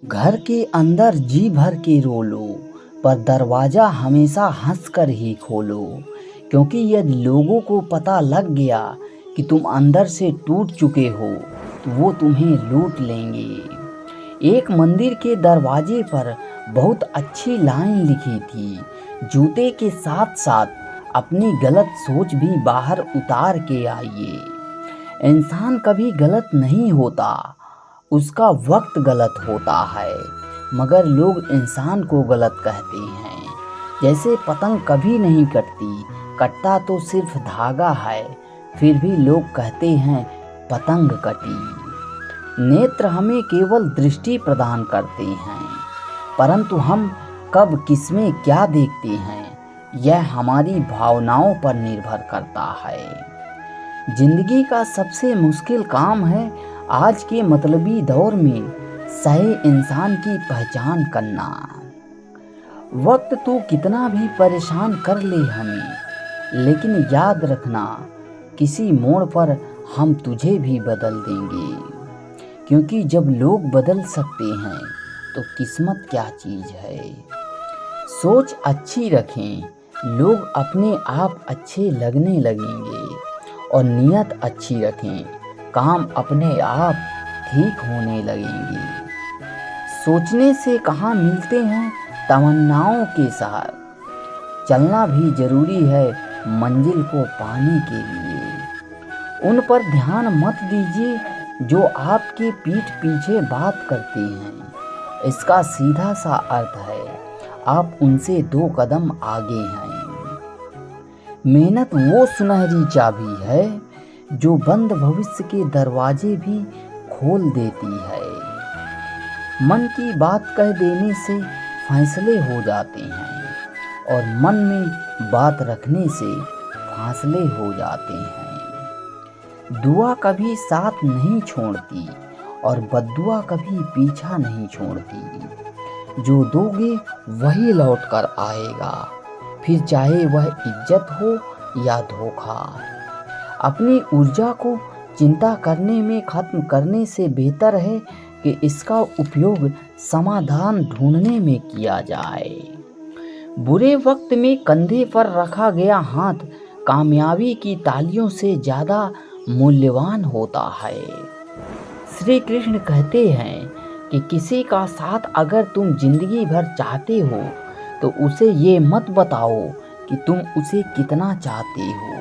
घर के अंदर जी भर के रो लो, पर दरवाज़ा हमेशा हंस कर ही खोलो। क्योंकि यदि लोगों को पता लग गया कि तुम अंदर से टूट चुके हो, तो वो तुम्हें लूट लेंगे। एक मंदिर के दरवाजे पर बहुत अच्छी लाइन लिखी थी, जूते के साथ साथ अपनी गलत सोच भी बाहर उतार के आइए। इंसान कभी गलत नहीं होता, उसका वक्त गलत होता है, मगर लोग इंसान को गलत कहते हैं। जैसे पतंग कभी नहीं कटती, कटता तो सिर्फ धागा है, फिर भी लोग कहते हैं पतंग कटी। नेत्र हमें केवल दृष्टि प्रदान करते हैं, परंतु हम कब किसमें क्या देखते हैं, यह हमारी भावनाओं पर निर्भर करता है। जिंदगी का सबसे मुश्किल काम है आज के मतलबी दौर में सही इंसान की पहचान करना। वक्त तो कितना भी परेशान कर ले हमें, लेकिन याद रखना किसी मोड़ पर हम तुझे भी बदल देंगे। क्योंकि जब लोग बदल सकते हैं तो किस्मत क्या चीज़ है। सोच अच्छी रखें, लोग अपने आप अच्छे लगने लगेंगे, और नीयत अच्छी रखें, काम अपने आप ठीक होने लगेंगे। सोचने से कहाँ मिलते हैं तमन्नाओं के साथ, चलना भी जरूरी है मंजिल को पाने के लिए। उन पर ध्यान मत दीजिए जो आपके पीठ पीछे बात करते हैं। इसका सीधा सा अर्थ है आप उनसे 2 कदम आगे हैं। मेहनत वो सुनहरी चाबी है जो बंद भविष्य के दरवाजे भी खोल देती है। मन की बात कह देने से फैसले हो जाते हैं, और मन में बात रखने से फासले हो जाते हैं। दुआ कभी साथ नहीं छोड़ती, और बद्दुआ कभी पीछा नहीं छोड़ती। जो दोगे वही लौट कर आएगा, फिर चाहे वह इज्जत हो या धोखा। अपनी ऊर्जा को चिंता करने में खत्म करने से बेहतर है कि इसका उपयोग समाधान ढूंढने में किया जाए। बुरे वक्त में कंधे पर रखा गया हाथ कामयाबी की तालियों से ज़्यादा मूल्यवान होता है। श्री कृष्ण कहते हैं कि किसी का साथ अगर तुम जिंदगी भर चाहते हो, तो उसे ये मत बताओ कि तुम उसे कितना चाहते हो।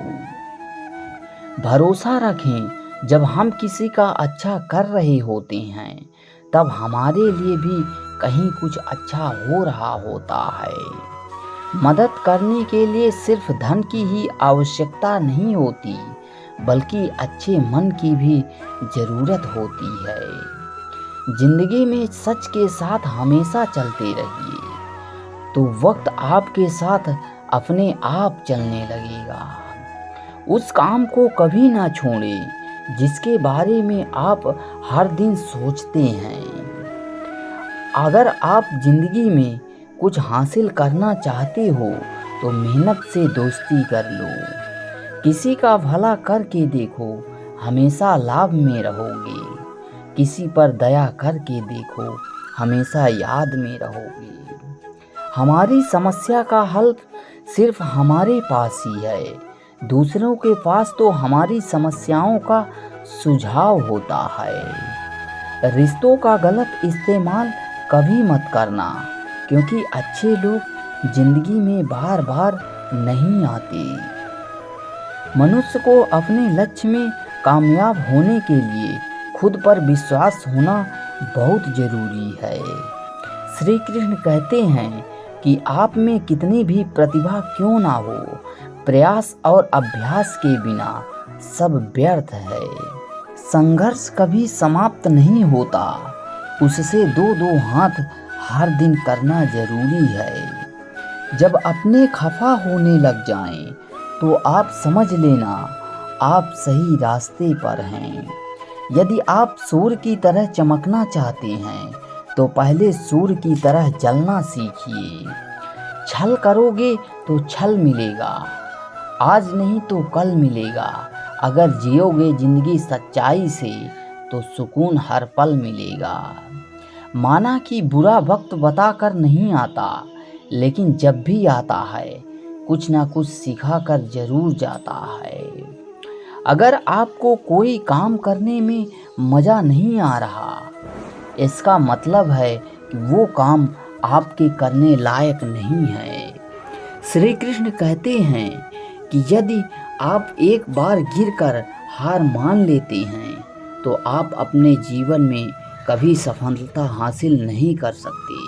भरोसा रखें, जब हम किसी का अच्छा कर रहे होते हैं, तब हमारे लिए भी कहीं कुछ अच्छा हो रहा होता है। मदद करने के लिए सिर्फ धन की ही आवश्यकता नहीं होती, बल्कि अच्छे मन की भी ज़रूरत होती है। जिंदगी में सच के साथ हमेशा चलते रहिए, तो वक्त आपके साथ अपने आप चलने लगेगा। उस काम को कभी ना छोड़ें जिसके बारे में आप हर दिन सोचते हैं। अगर आप जिंदगी में कुछ हासिल करना चाहते हो, तो मेहनत से दोस्ती कर लो। किसी का भला करके देखो, हमेशा लाभ में रहोगे। किसी पर दया करके देखो, हमेशा याद में रहोगे। हमारी समस्या का हल सिर्फ हमारे पास ही है, दूसरों के पास तो हमारी समस्याओं का सुझाव होता है। रिश्तों का गलत इस्तेमाल कभी मत करना, क्योंकि अच्छे लोग जिंदगी में बार बार नहीं आते। मनुष्य को अपने लक्ष्य में कामयाब होने के लिए खुद पर विश्वास होना बहुत जरूरी है। श्री कृष्ण कहते हैं कि आप में कितनी भी प्रतिभा क्यों ना हो, प्रयास और अभ्यास के बिना सब व्यर्थ है। संघर्ष कभी समाप्त नहीं होता, उससे 2-2 हाथ हर दिन करना जरूरी है। जब अपने खफा होने लग जाएं, तो आप समझ लेना आप सही रास्ते पर हैं। यदि आप सूर्य की तरह चमकना चाहते हैं, तो पहले सूर्य की तरह जलना सीखिए। छल करोगे तो छल मिलेगा, आज नहीं तो कल मिलेगा। अगर जियोगे जिंदगी सच्चाई से, तो सुकून हर पल मिलेगा। माना कि बुरा वक्त बताकर नहीं आता, लेकिन जब भी आता है कुछ ना कुछ सिखा कर जरूर जाता है। अगर आपको कोई काम करने में मज़ा नहीं आ रहा, इसका मतलब है कि वो काम आपके करने लायक नहीं है। श्री कृष्ण कहते हैं कि यदि आप एक बार गिरकर हार मान लेते हैं तो आप अपने जीवन में कभी सफलता हासिल नहीं कर सकते।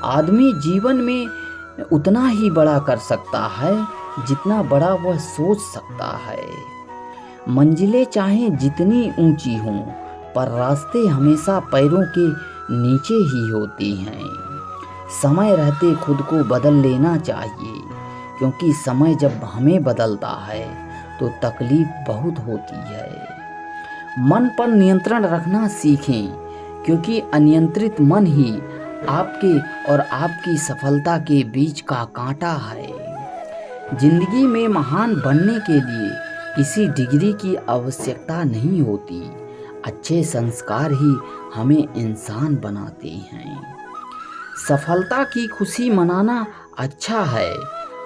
आदमी जीवन में उतना ही बड़ा कर सकता है जितना बड़ा वह सोच सकता है। मंजिलें चाहे जितनी ऊंची हों, पर रास्ते हमेशा पैरों के नीचे ही होते हैं। समय रहते खुद को बदल लेना चाहिए, क्योंकि समय जब हमें बदलता है तो तकलीफ बहुत होती है। मन पर नियंत्रण रखना सीखें, क्योंकि अनियंत्रित मन ही आपके और आपकी सफलता के बीच का कांटा है। जिंदगी में महान बनने के लिए किसी डिग्री की आवश्यकता नहीं होती। अच्छे संस्कार ही हमें इंसान बनाते हैं। सफलता की खुशी मनाना अच्छा है,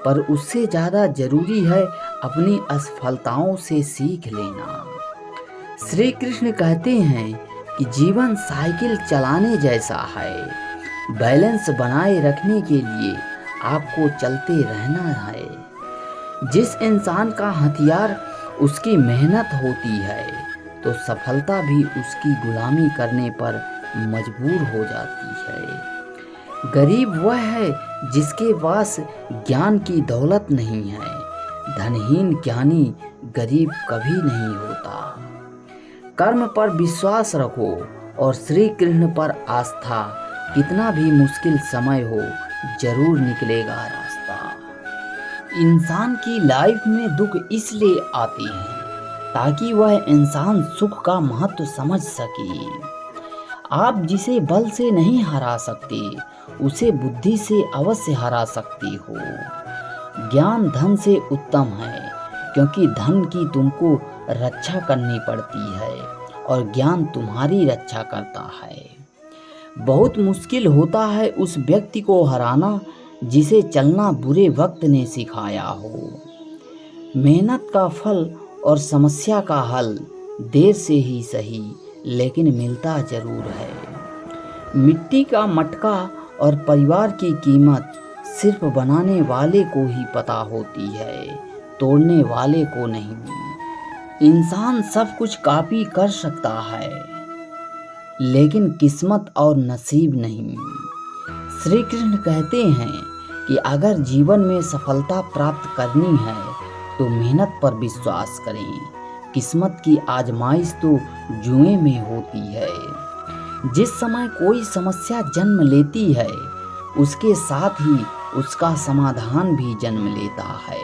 पर उससे ज़्यादा जरूरी है अपनी असफलताओं से सीख लेना। श्री कृष्ण कहते हैं कि जीवन साइकिल चलाने जैसा है। बैलेंस बनाए रखने के लिए आपको चलते रहना है। जिस इंसान का हथियार उसकी मेहनत होती है, तो सफलता भी उसकी गुलामी करने पर मजबूर हो जाती है। गरीब वह है जिसके पास ज्ञान की दौलत नहीं है। धनहीन ज्ञानी गरीब कभी नहीं होता। कर्म पर विश्वास रखो और श्री कृष्ण पर आस्था। कितना भी मुश्किल समय हो, जरूर निकलेगा रास्ता। इंसान की लाइफ में दुख इसलिए आते हैं ताकि वह इंसान सुख का महत्व समझ सके। आप जिसे बल से नहीं हरा सकते, उसे बुद्धि से अवश्य हरा सकते हो। ज्ञान धन से उत्तम है, क्योंकि धन की तुमको रक्षा करनी पड़ती है और ज्ञान तुम्हारी रक्षा करता है। बहुत मुश्किल होता है उस व्यक्ति को हराना जिसे चलना बुरे वक्त ने सिखाया हो। मेहनत का फल और समस्या का हल देर से ही सही, लेकिन मिलता जरूर है। मिट्टी का मटका और परिवार की कीमत सिर्फ बनाने वाले को ही पता होती है, तोड़ने वाले को नहीं। इंसान सब कुछ कॉपी कर सकता है, लेकिन किस्मत और नसीब नहीं। श्री कृष्ण कहते हैं कि अगर जीवन में सफलता प्राप्त करनी है तो मेहनत पर विश्वास करें। किस्मत की आजमाइश तो जुए में होती है। जिस समय कोई समस्या जन्म लेती है, उसके साथ ही उसका समाधान भी जन्म लेता है।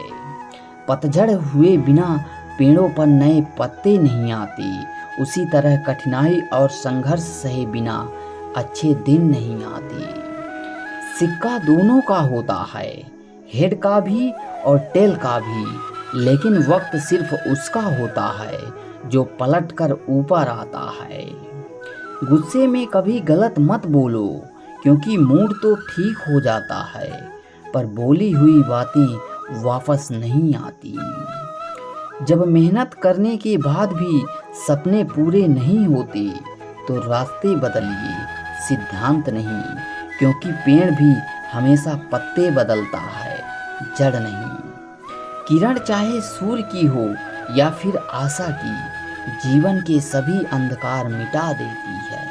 पतझड़ हुए बिना पेड़ों पर नए पत्ते नहीं आते, उसी तरह कठिनाई और संघर्ष सहे बिना अच्छे दिन नहीं आते। सिक्का दोनों का होता है, हेड का भी और टेल का भी, लेकिन वक्त सिर्फ उसका होता है जो पलट कर ऊपर आता है। गुस्से में कभी गलत मत बोलो, क्योंकि मूड तो ठीक हो जाता है, पर बोली हुई बातें वापस नहीं आती। जब मेहनत करने के बाद भी सपने पूरे नहीं होते, तो रास्ते बदलिए, सिद्धांत नहीं, क्योंकि पेड़ भी हमेशा पत्ते बदलता है, जड़ नहीं। किरण चाहे सूर्य की हो या फिर आशा की, जीवन के सभी अंधकार मिटा देती है।